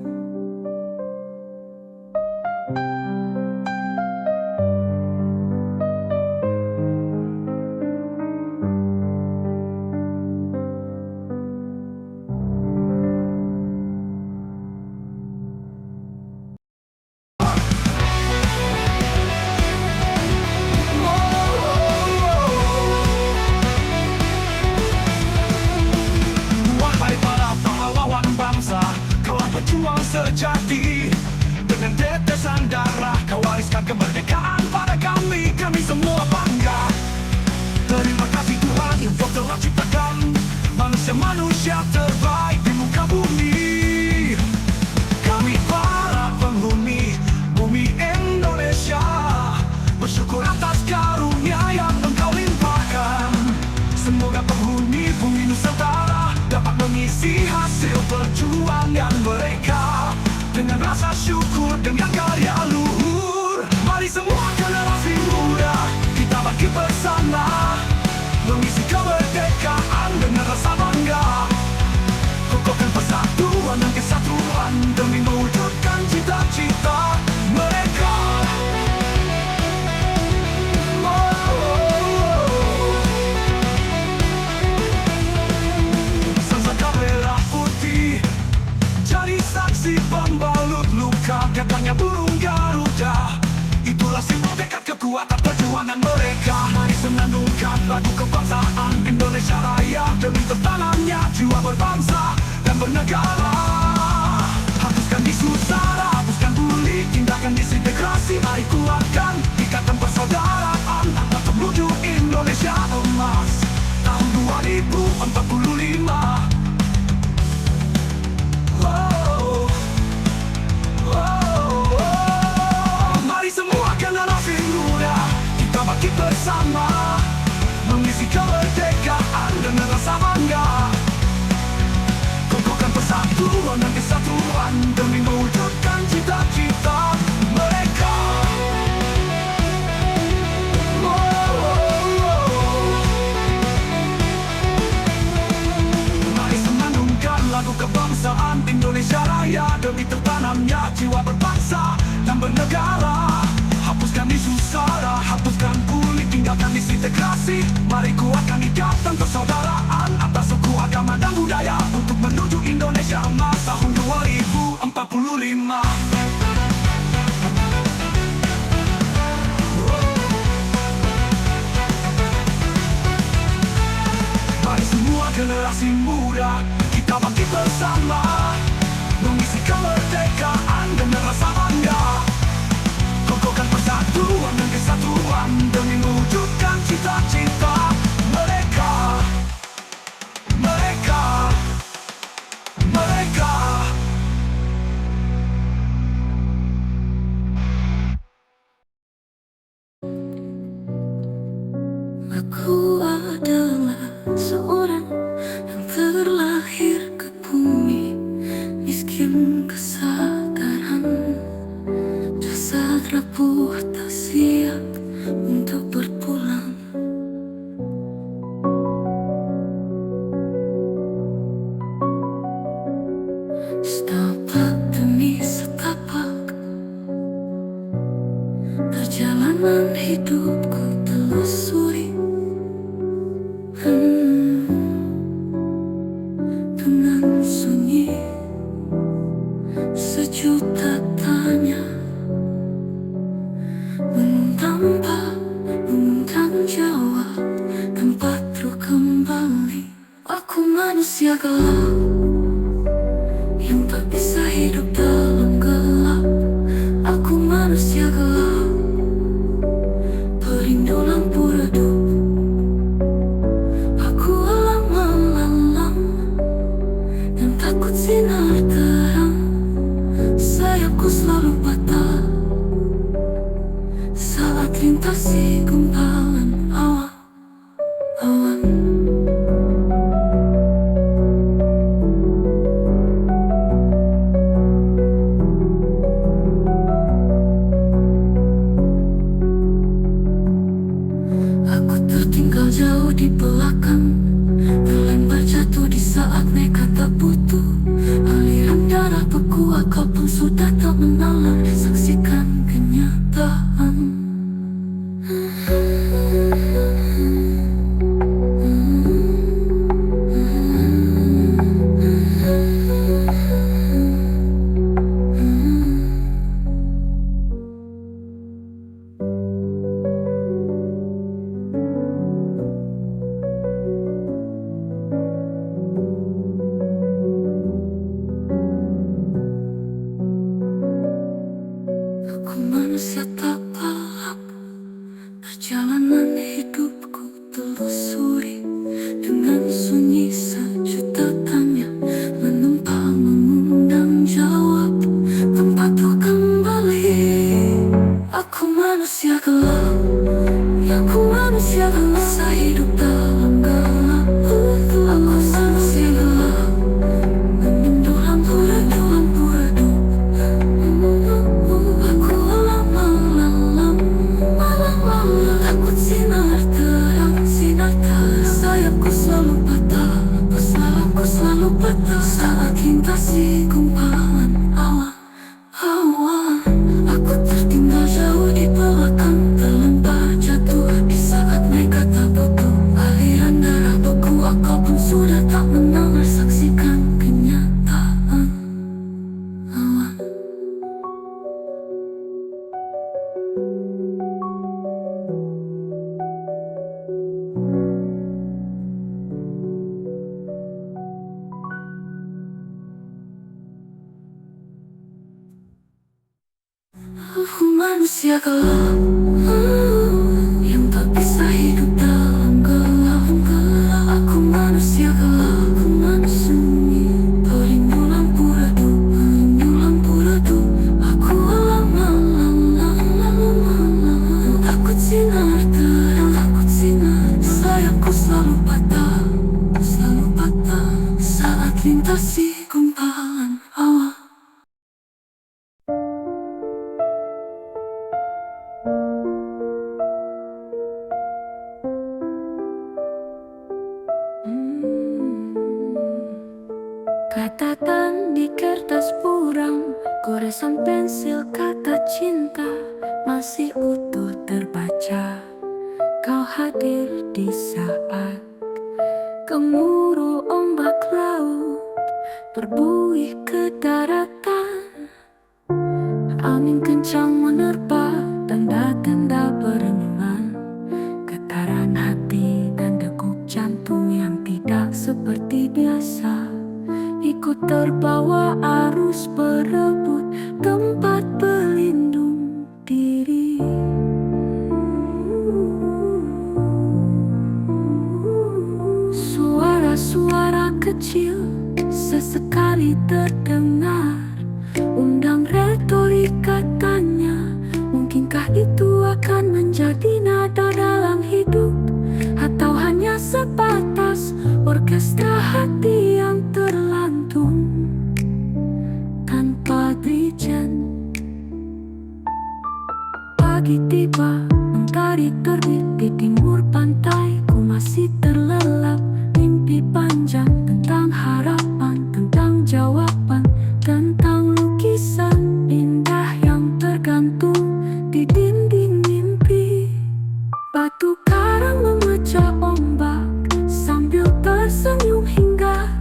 S3: Wahai para pahlawan bangsa, kaulah pejuang sejati. Dengan tetesan darah kau wariskan kemerdekaan pada kami. Kami semua bangga. Terima kasih Tuhan yang telah ciptakan manusia-manusia terbaik di muka bumi. Kami para penghuni bumi Indonesia bersyukur atas karunia yang Engkau limpahkan. Semoga penghuni bumi Nusantara dapat mengisi hasil perjuangan mereka dengan rasa syukur, dengan karya luhur. Mari semua generasi muda kita bangkit bersama, mengisi kemerdekaan dengan rasa bangga. Kokohkan persatuan dan kesatuan demi mewujudkan cita-cita mereka. Sangsaka merah putih jadi saksi pembalut luka gagahnya burung Garuda. Itulah simbol tekad kekuatan perjuangan mereka. Mari senandungkan lagu kebangsaan Indonesia Raya demi tertanamnya jiwa berbangsa dan bernegara. Hapuskan isu sara, hapuskan bully, tindakan disintegrasi. Mari kuatkan ikatan persaudaraan untuk menuju Indonesia emas tahun 2045. Mari semua generasi muda kita bangkit bersama, mengisi kemerdekaan dengan rasa bangga. Kokohkan persatuan dan kesatuan demi mewujudkan cita-cita mereka. Mari senandungkan lagu kebangsaan Indonesia Raya demi tertanamnya jiwa berbangsa dan bernegara. Hapuskan isu sara, hapuskan bully, tinggalkan disintegrasi. Mari kuatkan ikatan persaudaraan antar suku, agama dan budaya untuk menuju Indonesia emas tahun 2045. Mari semua generasi muda kita bangkit bersama, mengisi kemerdekaan dengan rasa bangga. Kokohkan persatuan dan kesatuan demi mewujudkan cita-cita mereka. Mereka, mereka.
S1: Aku adalah seorang yang terlahir ke bumi miskin kesadaran. Jasad rapuh tak siap untuk berpulang. Setapak demi setapak perjalanan hidupku telusuri. Dengan sunyi sejuta tanya mengundang jawab tempat terus kembali. Aku manusia gelap tak bisa hidup dalam gelap. Aku manusia gelap, perindu lampu redup. Aku alang-alang yang takut sinar terang. Sayapku selalu patah saat lintasi gumpalan awan. Aku tertinggal jauh di belakang, terlempar jatuh di saat nekat tak butuh. Aliran darah beku, akal pun sudah tak menalar. Saksikan kenyataan. Aku manusia tak balap, perjalanan hidupku telusuri. Dengan sunyi sejuta tanya menumpang mengundang jawab. Tempatku kembali. Aku manusia gelap, aku manusia gelap. Saya hidup dalam gelap. Aku manusia gelap, menyentuh lampu redup, lampu redup. Aku alang-alang, malam-malam takut sinar terang, sinar terang. Sayapku selalu patah, sayapku selalu patah saat lintasi gumpalan awan. Aku tertinggal jauh di belakang, terlempar jatuh di saat nekat tak butuh. Aliran darah beku, akal pun sudah tak menalar. Saksikan kenyataan. Aku manusia gelap, yang tak bisa hidup dalam gelap. Aku manusia gelap, aku manusia sunyi, perindu lampu redup, perindu lampu redup. Aku alang-alang, takut sinar terang, takut sinar. Sayapku selalu patah saat lintasi gumpalan awan. Katakan di kertas buram, goresan pensil kata cinta masih utuh terbaca. Kau hadir di saat gemuruh ombak laut berbuih ke daratan. Angin kencang menerpa tanda-tanda perenungan, getaran hati dan degup jantung yang tidak seperti biasa. Ikut terbawa arus berebut tempat berlindung diri. Suara-suara kecil sesekali terdengar, undang retorika tanya, mungkinkah itu akan menjadi nada dalam hidup, atau hanya sebatas orkestra hati yang terlantung tanpa dirijen. Pagi tiba, mentari terbit di timur pantai. Ku masih terlelap mimpi panjang tentang harapan, tentang jawaban, tentang lukisan indah yang tergantung di dinding mimpi. Batu karang memecah ombak sambil tersenyum hingga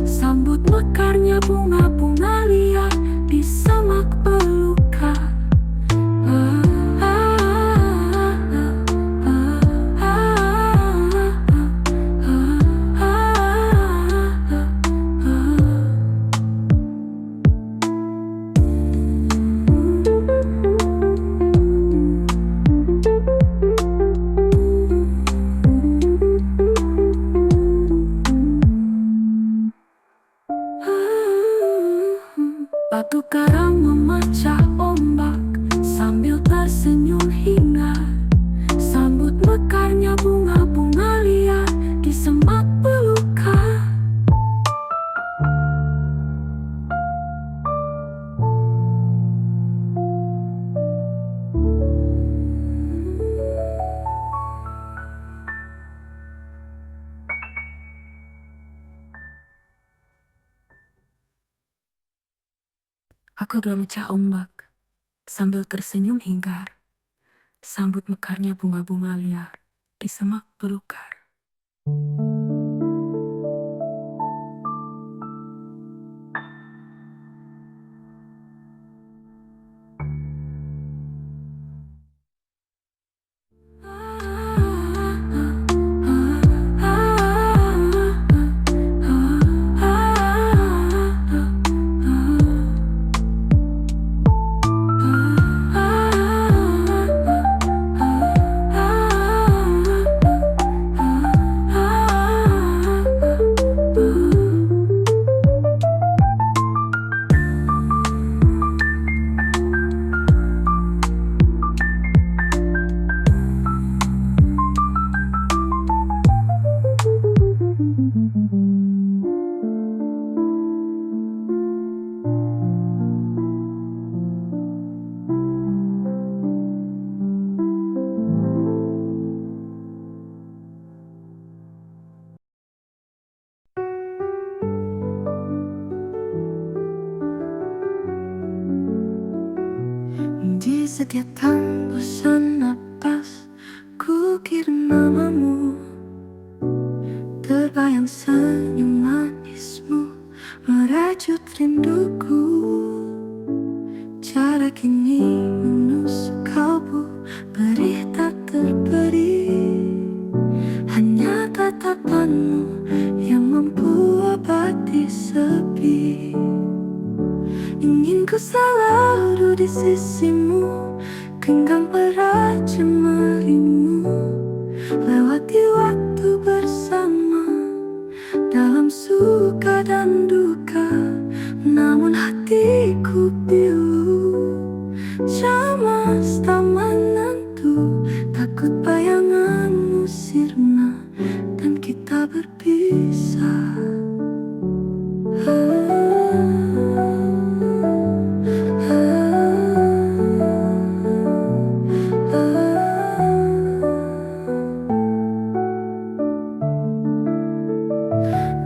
S1: sambut mekarnya bunga-bunga liar di semak belukar. Batu karang memecah ombak sambil tersenyum hingar. Sambut mekarnya bunga-bunga liar di semak belukar. Aku memecah ombak sambil tersenyum hingar. Sambut mekarnya bunga-bunga liar di semak belukar. Di setiap tembusan napas, ku kirim namamu. Terbayang senyum manismu merajut rinduku. Cara kini menusuk kalbu, perih tak terberi. Hanya tatapanmu yang mampu obati sepi. Ingin ku selalu di sisimu, genggam erat jemarimu, lewati waktu bersama dalam suka dan duka. Namun hatiku pilu, cemas tak menentu, takut bayanganmu sirna dan kita berpisah.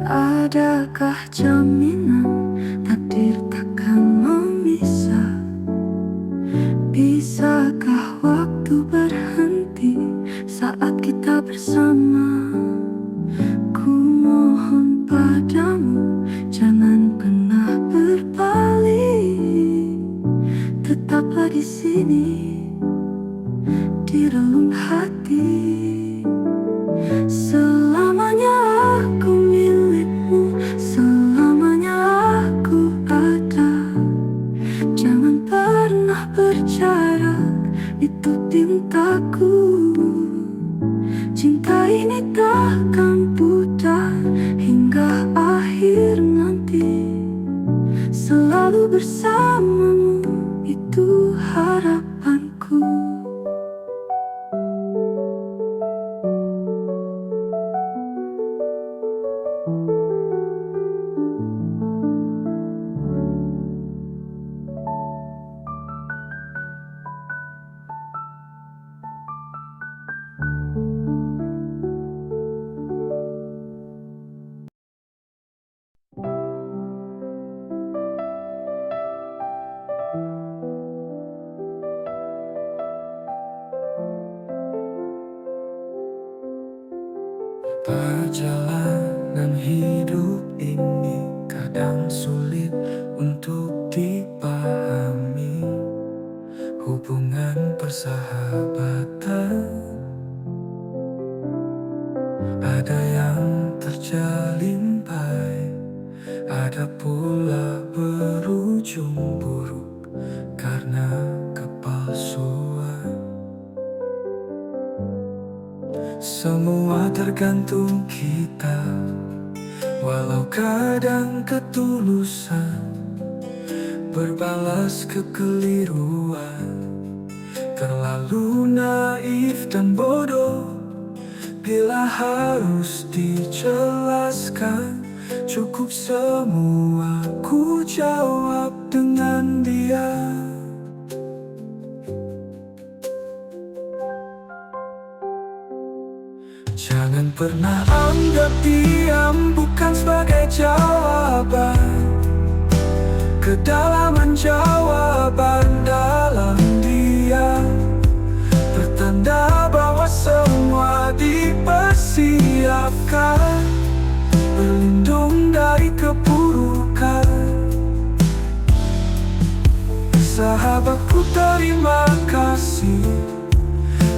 S1: Adakah jaminan takdir takkan memisah? Bisakah waktu berhenti saat kita bersama? Ku mohon padamu, jangan pernah berpaling. Tetaplah di sini, di relung hati. Selamanya aku milikmu, selamanya aku ada. Jangan pernah berjarak, itu pintaku. Cinta ini takkan pudar hingga akhir nanti. Selalu bersamamu, itu harapanku.
S2: Perjalanan hidup ini kadang sulit untuk dipahami. Hubungan persahabatan, ada yang terjalin baik, ada pula berujung buruk karena kepalsuan. Semua tergantung kita, walau kadang ketulusan berbalas kekeliruan. Terlalu naif dan bodoh bila harus dijelaskan. Cukup semua ku jawab dengan diam. Jangan pernah anggap diam bukan sebagai jawaban. Kedalaman jawaban dalam diam bertanda bahwa semua dipersiapkan, berlindung dari keburukan. Sahabatku, terima kasih,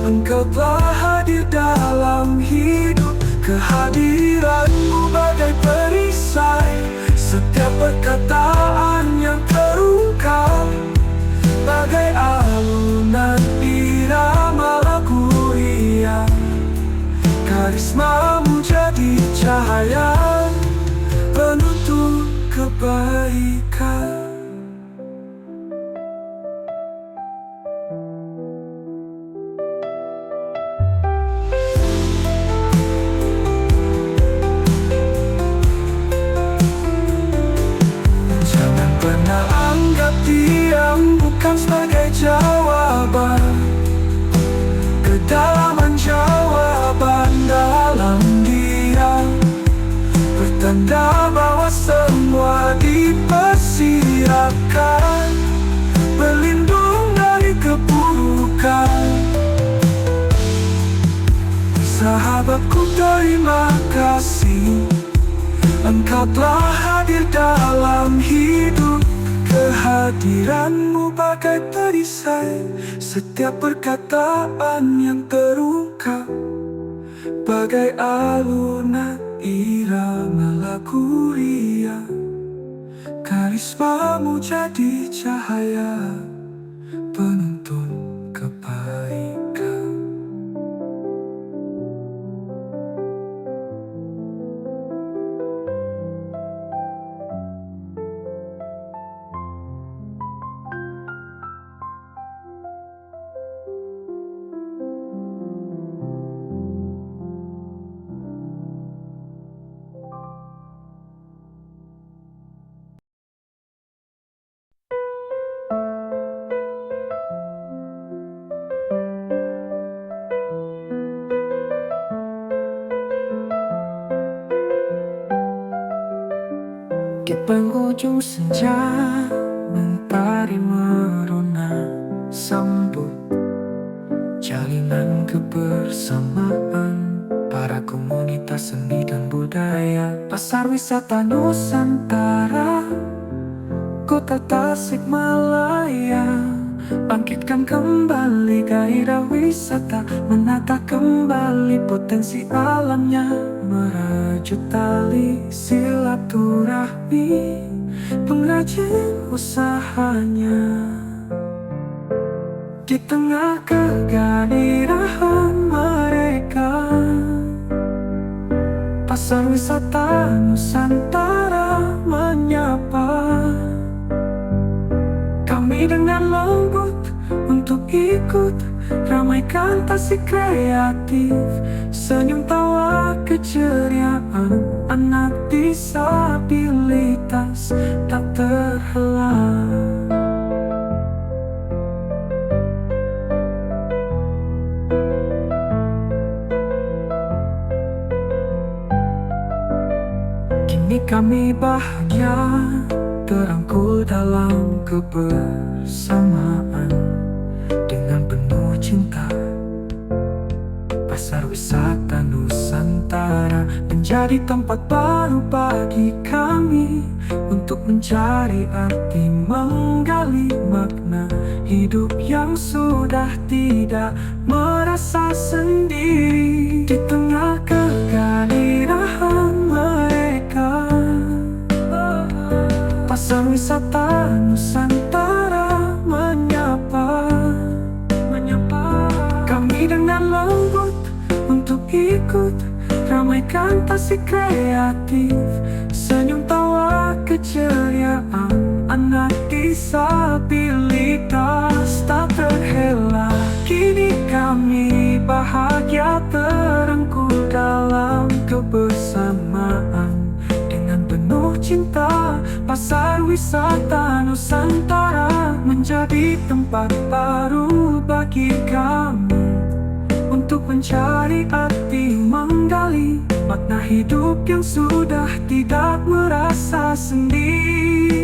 S2: engkau telah hadir dalam hidup. Kehadiranmu bagai perisai setiap perkataan yang terungkap, bagai alunan irama lagu riang. Karismamu jadi cahaya penuntun kebaikan. Diam bukan sebagai jawaban. Kedalaman jawaban dalam diam bertanda bahwa semua dipersiapkan, berlindung dari keburukan. Sahabatku, terima kasih, engkau telah hadir dalam hidup. Kehadiranmu bagai perisai setiap perkataan yang terungkap, bagai alunan irama lagu riang. Karismamu jadi cahaya penuntun kebaikan. Di penghujung senja, mentari merona, sambut jalinan kebersamaan para komunitas seni dan budaya. Pasar wisata Nusantara, kota Tasikmalaya, bangkitkan kembali gairah wisata, menata kembali potensi alamnya, merajut tali silaturahmi pengrajin usahanya. Di tengah kegairahan mereka, pasar wisata Nusantara menyapa kami dengan lembut untuk ikut ramaikan Tasik kreatif. Senyum tawa keceriaan anak disabilitas tak terhalang. Kini kami bahagia terangkul dalam kebersamaan dengan penuh cinta. Pasar wisata Nusantara menjadi tempat baru bagi kami untuk mencari arti, menggali makna hidup yang sudah tidak merasa sendiri. Di tengah kegairahan mereka, pasar wisata Nusantara menyapa kami dengan lembut untuk ikut ramaikan Tasik kreatif. Senyum tawa keceriaan anak disabilitas disabilitas tak terhela. Kini kami bahagia terenggut dalam kebersamaan. Dengan penuh cinta, pasar wisata Nusantara menjadi tempat baru bagi kami untuk mencari arti, menggali makna hidup yang sudah tidak merasa sendiri.